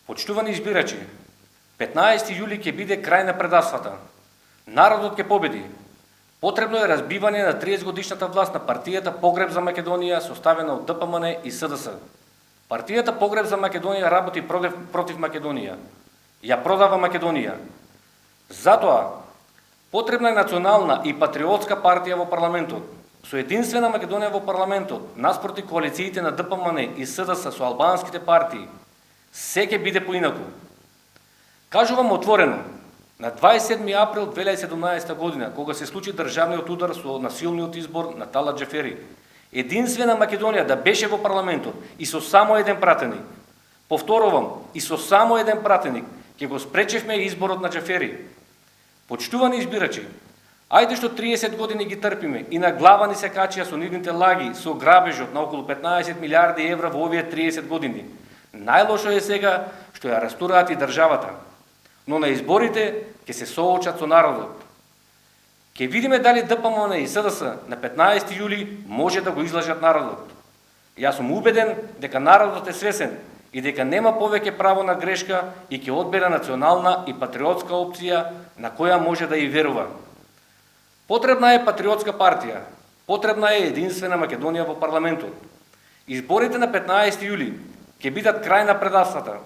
Почитувани избирачи, 15 јули ќе биде крај на предавствата. Народот ќе победи. Потребно е разбивање на 30-годишната власт на партијата Погреб за Македонија, составена од ДПМН и СДС. Партијата Погреб за Македонија работи против Македонија. Ја продава Македонија. Затоа, потребна е национална и патриотска партија во парламентот. Со единствена Македонија во парламентот, наспроти коалициите на ДПМН и СДС со албанските партии, се ќе биде поинаку. Кажувам отворено, на 27 април 2017 година, кога се случи државниот удар со насилниот избор на Талат Џафери, единствена Македонија да беше во парламентот и со само еден пратеник, повторувам, и со само еден пратеник, ќе го спречевме изборот на Џафери. Почитувани избирачи, ајде што 30 години ги трпиме и на глава ни се качија со нивните лаги, со грабежот на околу 15 милиарди евра во овие 30 години. Најлошо е сега што ја растураат и државата, но на изборите ќе се соочат со народот. Ќе видиме дали ДПМН и СДС на 15 јули може да го излажат народот. Јас сум убеден дека народот е свесен и дека нема повеќе право на грешка и ќе одбере национална и патриотска опција на која може да и верува. Потребна е патриотска партија, потребна е единствена Македонија во парламентот. Изборите на 15 јули ќе бидат крај на предавствата,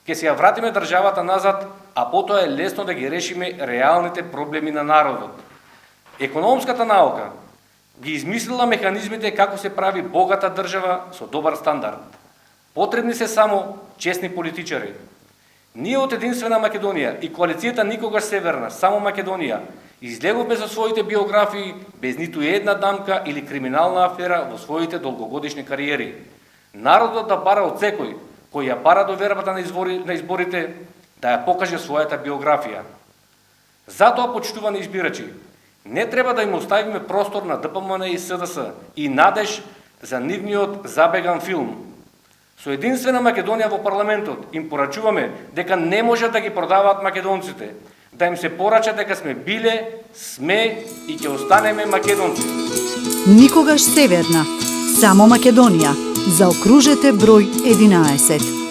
ќе се ја вратиме државата назад, а потоа е лесно да ги решиме реалните проблеми на народот. Економската наука ги измислила механизмите како се прави богата држава со добар стандард. Потребни се само честни политичари. Ние од единствена Македонија и коалицијата Никогаш Северна, само Македонија, излегувме за своите биографии без ниту една дамка или криминална афера во своите долгогодишни кариери. Народот да бара од секој кој ја бара довербата на изборите, да ја покаже својата биографија. Затоа, почитувани избирачи, не треба да им оставиме простор на ДПМН и СДС и надеж за нивниот забеган филм. Со единствена Македонија во парламентот им порачуваме дека не може да ги продаваат македонците, да им се порача дека сме биле, сме и ќе останеме македонци. Никогаш Северна, само Македонија. Заокружете број 11.